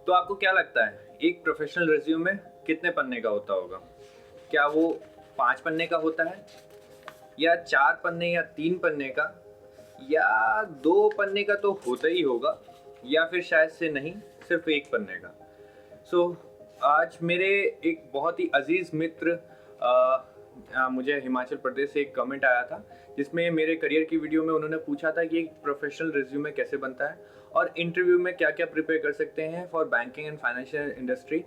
तो आपको क्या लगता है एक प्रोफेशनल रिज्यूमे कितने पन्ने का होता होगा? क्या वो 5 पन्ने का होता है या 4 पन्ने या 3 पन्ने का या 2 पन्ने का तो होता ही होगा या फिर शायद से नहीं, सिर्फ 1 पन्ने का। सो आज मेरे एक बहुत ही अजीज़ मित्र मुझे हिमाचल प्रदेश से एक कमेंट आया था जिसमें मेरे करियर की वीडियो में उन्होंने पूछा था कि एक प्रोफेशनल रिज्यूमे कैसे बनता है और इंटरव्यू में क्या क्या प्रिपेयर कर सकते हैं for banking and financial industry.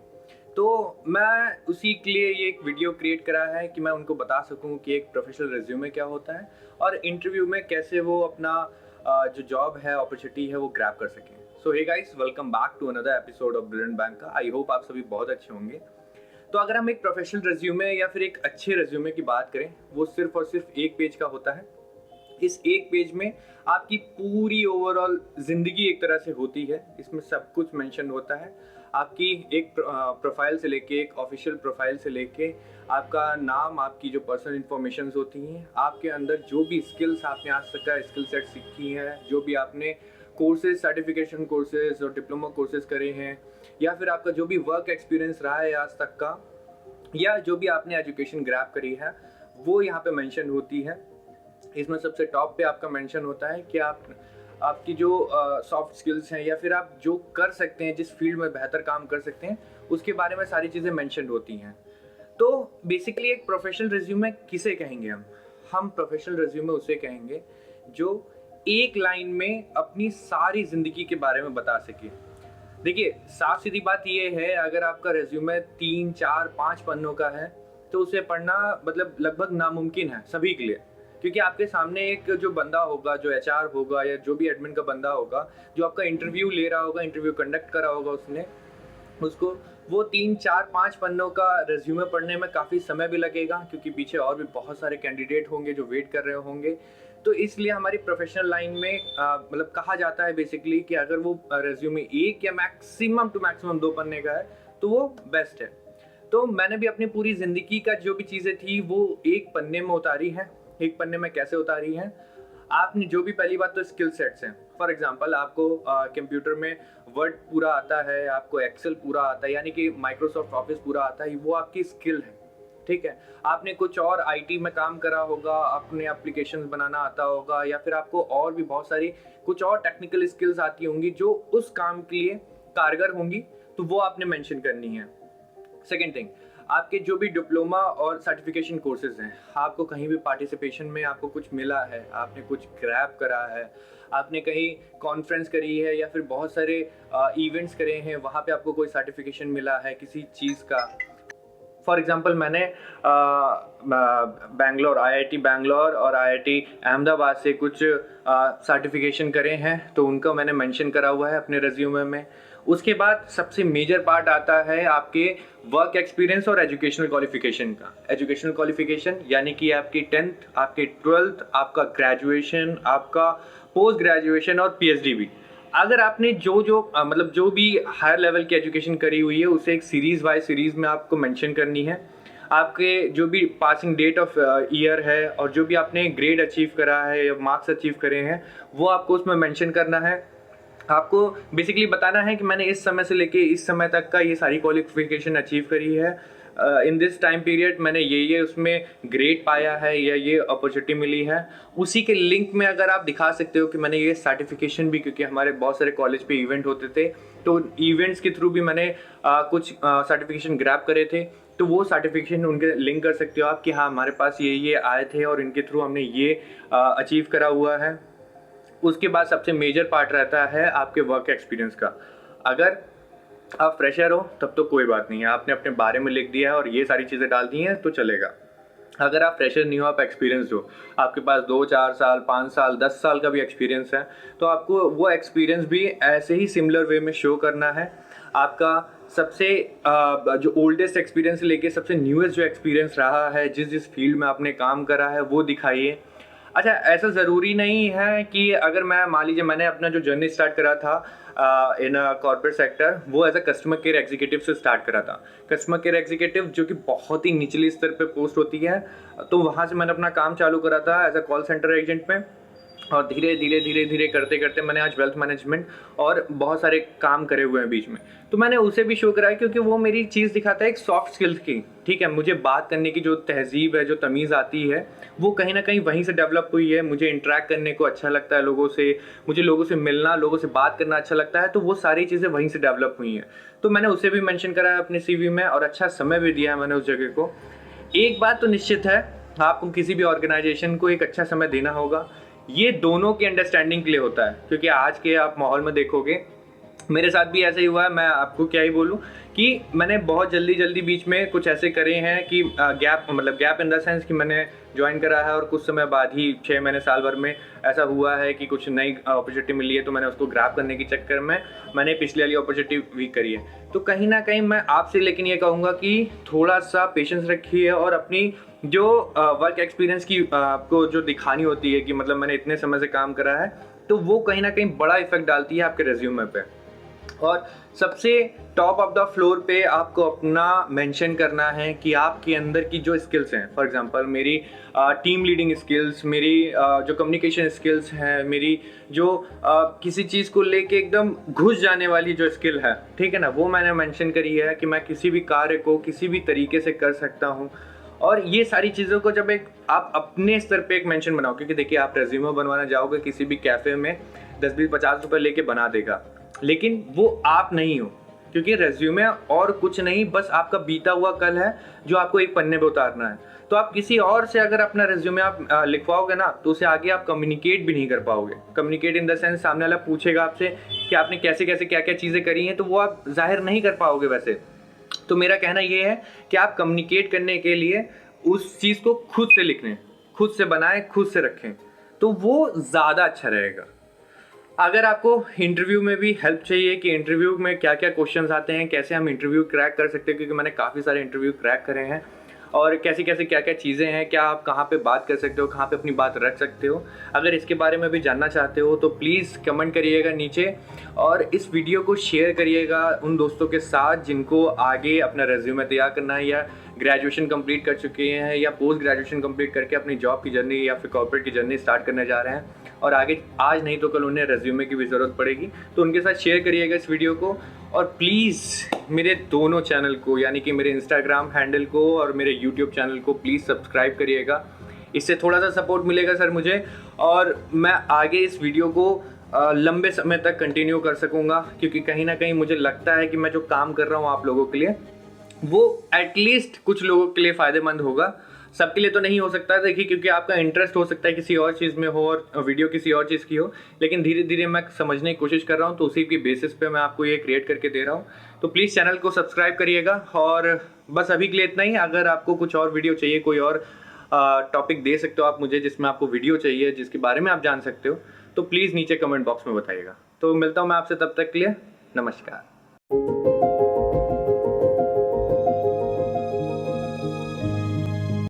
तो मैं उसी के लिए ये एक वीडियो क्रिएट करा है कि मैं उनको बता सकूं कि एक प्रोफेशनल रिज्यूमे क्या होता है और इंटरव्यू में कैसे वो अपना जो जॉब है अपॉर्चुनिटी है वो ग्रैब कर सकें। So hey guys, welcome back to another episode of Brilliant Bank का। आई होप आप सभी बहुत अच्छे होंगे। तो अगर हम एक प्रोफेशनल रिज्यूमे या फिर एक अच्छे रिज्यूमे की बात करें, वो सिर्फ और सिर्फ 1 पेज का होता है। इस 1 पेज में आपकी पूरी ओवरऑल ज़िंदगी एक तरह से होती है। इसमें सब कुछ मेंशन होता है, आपकी एक प्रोफाइल से लेके, एक ऑफिशियल प्रोफाइल से लेके आपका नाम, आपकी जो पर्सनल इन्फॉर्मेशन होती हैं, आपके अंदर जो भी स्किल्स आपने आज तक का स्किल सेट सीखी है, जो भी आपने कोर्सेज, सर्टिफिकेशन कोर्सेज और डिप्लोमा कोर्सेज करे हैं, या फिर आपका जो भी वर्क एक्सपीरियंस रहा है आज तक का, या जो भी आपने एजुकेशन ग्रैब करी है, वो यहाँ पे मेंशन होती है। इसमें सबसे टॉप पे आपका मेंशन होता है कि आपकी जो सॉफ्ट स्किल्स हैं या फिर आप जो कर सकते हैं, जिस फील्ड में बेहतर काम कर सकते हैं, उसके बारे में सारी चीज़ें मेंशन होती हैं। तो बेसिकली एक प्रोफेशनल रिज्यूमे किसे कहेंगे हम प्रोफेशनल रिज्यूमे उसे कहेंगे जो एक लाइन में अपनी सारी ज़िंदगी के बारे में बता सके। देखिए, साफ सीधी बात ये है, अगर आपका रिज्यूमे 3, 4, 5 पन्नों का है तो उसे पढ़ना मतलब लगभग नामुमकिन है सभी के लिए, क्योंकि आपके सामने एक जो बंदा होगा, जो एचआर होगा या जो भी एडमिन का बंदा होगा, जो आपका इंटरव्यू ले रहा होगा, इंटरव्यू कंडक्ट करा होगा उसने, उसको वो 3, 4, 5 पन्नों का रिज्यूमे पढ़ने में काफ़ी समय भी लगेगा, क्योंकि पीछे और भी बहुत सारे कैंडिडेट होंगे जो वेट कर रहे होंगे। तो इसलिए हमारी प्रोफेशनल लाइन में मतलब कहा जाता है बेसिकली कि अगर वो रिज्यूमे 1 या मैक्सिमम टू मैक्सिमम 2 पन्ने का है तो वो बेस्ट है। तो मैंने भी अपनी पूरी ज़िंदगी का जो भी चीज़ें थी वो 1 पन्ने में उतारी हैं। 1 पन्ने में कैसे उतारी हैं? आपने जो भी, पहली बात तो स्किल सेट्स हैं। फॉर एग्जांपल, आपको कंप्यूटर में वर्ड पूरा आता है, आपको एक्सेल पूरा आता है, यानी कि माइक्रोसॉफ्ट ऑफिस पूरा आता है, वो आपकी स्किल है। ठीक है, आपने कुछ और आईटी में काम करा होगा, अपने एप्लीकेशंस बनाना आता होगा, या फिर आपको और भी बहुत सारी कुछ और टेक्निकल स्किल्स आती होंगी जो उस काम के लिए कारगर होंगी, तो वो आपने मेंशन करनी है। सेकेंड थिंग, आपके जो भी डिप्लोमा और सर्टिफिकेशन कोर्सेज हैं, आपको कहीं भी पार्टिसिपेशन में आपको कुछ मिला है, आपने कुछ ग्रैब करा है, आपने कहीं कॉन्फ्रेंस करी है या फिर बहुत सारे इवेंट्स करे हैं, वहाँ पे आपको कोई सर्टिफिकेशन मिला है किसी चीज़ का। फॉर एग्जांपल, मैंने बैंगलोर, आईआईटी बैंगलोर और आईआईटी अहमदाबाद से कुछ सर्टिफिकेशन करे हैं, तो उनका मैंने मेंशन करा हुआ है अपने रिज्यूमे में। उसके बाद सबसे मेजर पार्ट आता है आपके वर्क एक्सपीरियंस और एजुकेशनल क्वालिफिकेशन का। एजुकेशनल क्वालिफिकेशन यानी कि आपकी 10th, आपके 12th, आपका ग्रेजुएशन, आपका पोस्ट ग्रेजुएशन और पीएचडी भी। अगर आपने मतलब जो भी हायर लेवल की एजुकेशन करी हुई है, उसे एक सीरीज़ वाइज सीरीज़ में आपको मेंशन करनी है। आपके जो भी पासिंग डेट ऑफ ईयर है और जो भी आपने ग्रेड अचीव करा है या मार्क्स अचीव करे हैं, वो आपको उसमें मेंशन करना है। आपको बेसिकली बताना है कि मैंने इस समय से लेके इस समय तक का ये सारी क्वालिफिकेशन अचीव करी है, इन दिस टाइम पीरियड मैंने ये उसमें ग्रेड पाया है या ये अपॉर्चुनिटी मिली है। उसी के लिंक में अगर आप दिखा सकते हो कि मैंने ये सर्टिफिकेशन भी, क्योंकि हमारे बहुत सारे कॉलेज पे इवेंट होते थे, तो इवेंट्स के थ्रू भी मैंने कुछ सर्टिफिकेशन ग्रैब करे थे, तो वो सर्टिफिकेशन उनके लिंक कर सकते हो आप कि हाँ, हमारे पास ये आए थे और इनके थ्रू हमने ये अचीव करा हुआ है। उसके बाद सबसे मेजर पार्ट रहता है आपके वर्क एक्सपीरियंस का। अगर आप फ्रेशर हो तब तो कोई बात नहीं है, आपने अपने बारे में लिख दिया है और ये सारी चीज़ें डाल दी हैं तो चलेगा। अगर आप फ्रेशर नहीं हो, आप एक्सपीरियंस हो, आपके पास 2, 4 साल, 5 साल, 10 साल का भी एक्सपीरियंस है, तो आपको वो एक्सपीरियंस भी ऐसे ही सिमिलर वे में शो करना है। आपका सबसे जो ओल्डेस्ट एक्सपीरियंस से लेके सबसे न्यूएस्ट जो एक्सपीरियंस रहा है, जिस फील्ड में आपने काम करा है, वो दिखाइए। अच्छा, ऐसा ज़रूरी नहीं है कि अगर मैं, मान लीजिए मैंने अपना जो जर्नी स्टार्ट करा था इन कॉर्पोरेट सेक्टर, वो as a customer care executive से स्टार्ट करा था। कस्टमर केयर एग्जीक्यूटिव जो कि बहुत ही निचली स्तर पे पोस्ट होती है, तो वहाँ से मैंने अपना काम चालू करा था as a call centre agent में। और धीरे धीरे धीरे धीरे करते करते मैंने आज वेल्थ मैनेजमेंट और बहुत सारे काम करे हुए हैं बीच में, तो मैंने उसे भी शो कराया क्योंकि वो मेरी चीज़ दिखाता है एक सॉफ्ट स्किल्स की। ठीक है, मुझे बात करने की जो तहजीब है, जो तमीज़ आती है, वो कहीं ना कहीं वहीं से डेवलप हुई है। मुझे इंटरेक्ट करने को अच्छा लगता है लोगों से, मुझे लोगों से मिलना, लोगों से बात करना अच्छा लगता है, तो वो सारी चीज़ें वहीं से डेवलप हुई हैं। तो मैंने उसे भी मेंशन करा है अपने सीवी में और अच्छा समय भी दिया है मैंने उस जगह को। एक बात तो निश्चित है, आपको किसी भी ऑर्गेनाइजेशन को एक अच्छा समय देना होगा। ये दोनों की अंडरस्टैंडिंग के लिए होता है, क्योंकि आज के आप माहौल में देखोगे, मेरे साथ भी ऐसा ही हुआ है। मैं आपको क्या ही बोलूँ कि मैंने बहुत जल्दी जल्दी बीच में कुछ ऐसे करे हैं कि गैप इन द सेंस कि मैंने ज्वाइन करा है और कुछ समय बाद ही 6 महीने साल भर में ऐसा हुआ है कि कुछ नई अपॉर्चुनिटी मिली है, तो मैंने उसको ग्रैब करने के चक्कर में मैंने पिछले वाली अपॉर्चुनिटी वीक करी है। तो कहीं ना कहीं मैं आपसे लेकिन ये कहूँगा कि थोड़ा सा पेशेंस रखिए और अपनी जो वर्क एक्सपीरियंस की आपको जो दिखानी होती है कि मतलब मैंने इतने समय से काम करा है, तो वो कहीं ना कहीं बड़ा इफेक्ट डालती है आपके रेज्यूमे पे। और सबसे टॉप ऑफ द फ्लोर पे आपको अपना मेंशन करना है कि आपके अंदर की जो स्किल्स हैं, फॉर एग्जांपल मेरी टीम लीडिंग स्किल्स, मेरी जो कम्युनिकेशन स्किल्स हैं, मेरी जो किसी चीज़ को लेके एकदम घुस जाने वाली जो स्किल है, ठीक है ना, वो मैंने मेंशन करी है कि मैं किसी भी कार्य को किसी भी तरीके से कर सकता हूँ। और ये सारी चीज़ों को जब एक आप अपने स्तर पे एक मेंशन बनाओ, क्योंकि देखिए आप रेज्यूमे बनवाना जाओगे किसी भी कैफ़े में 10-20-50 रुपये लेके बना देगा, लेकिन वो आप नहीं हो, क्योंकि रेज्यूमे और कुछ नहीं, बस आपका बीता हुआ कल है जो आपको एक पन्ने पे उतारना है। तो आप किसी और से अगर अपना रेज्यूमे आप लिखवाओगे ना, तो उसे आगे आप कम्युनिकेट भी नहीं कर पाओगे। कम्युनिकेट इन द सेंस सामने वाला पूछेगा आपसे कि आपने कैसे कैसे क्या क्या चीज़ें करी हैं, तो वो आप जाहिर नहीं कर पाओगे वैसे। तो मेरा कहना ये है कि आप कम्युनिकेट करने के लिए उस चीज़ को खुद से लिखें, खुद से बनाएं, खुद से रखें, तो वो ज़्यादा अच्छा रहेगा। अगर आपको इंटरव्यू में भी हेल्प चाहिए कि इंटरव्यू में क्या क्या क्वेश्चंस आते हैं, कैसे हम इंटरव्यू क्रैक कर सकते हैं, क्योंकि मैंने काफ़ी सारे इंटरव्यू क्रैक करे हैं, और कैसे कैसे क्या क्या चीज़ें हैं, क्या आप कहाँ पे बात कर सकते हो, कहाँ पे अपनी बात रख सकते हो, अगर इसके बारे में भी जानना चाहते हो तो प्लीज़ कमेंट करिएगा नीचे, और इस वीडियो को शेयर करिएगा उन दोस्तों के साथ जिनको आगे अपना रेज्यूमे तैयार करना है, या ग्रेजुएशन कंप्लीट कर चुके हैं, या पोस्ट ग्रेजुएशन कंप्लीट करके अपनी जॉब की जर्नी या फिर कॉर्पोरेट की जर्नी स्टार्ट करने जा रहे हैं, और आगे आज नहीं तो कल उन्हें रेज्यूमे की भी ज़रूरत पड़ेगी। तो उनके साथ शेयर करिएगा इस वीडियो को, और प्लीज़ मेरे दोनों चैनल को, यानी कि मेरे इंस्टाग्राम हैंडल को और मेरे यूट्यूब चैनल को प्लीज़ सब्सक्राइब करिएगा। इससे थोड़ा सा सपोर्ट मिलेगा सर मुझे, और मैं आगे इस वीडियो को लंबे समय तक कंटिन्यू कर सकूँगा, क्योंकि कहीं ना कहीं मुझे लगता है कि मैं जो काम कर रहा हूँ आप लोगों के लिए, वो एटलीस्ट कुछ लोगों के लिए फ़ायदेमंद होगा। सबके लिए तो नहीं हो सकता, देखिए, क्योंकि आपका इंटरेस्ट हो सकता है किसी और चीज़ में हो और वीडियो किसी और चीज़ की हो, लेकिन धीरे धीरे मैं समझने की कोशिश कर रहा हूँ, तो उसी की बेसिस पे मैं आपको ये क्रिएट करके दे रहा हूँ। तो प्लीज़ चैनल को सब्सक्राइब करिएगा, और बस अभी के लिए इतना ही। अगर आपको कुछ और वीडियो चाहिए, कोई और टॉपिक दे सकते हो आप मुझे जिसमें आपको वीडियो चाहिए, जिसके बारे में आप जान सकते हो, तो प्लीज़ नीचे कमेंट बॉक्स में बताइएगा। तो मिलता हूँ मैं आपसे, तब तक के लिए नमस्कार।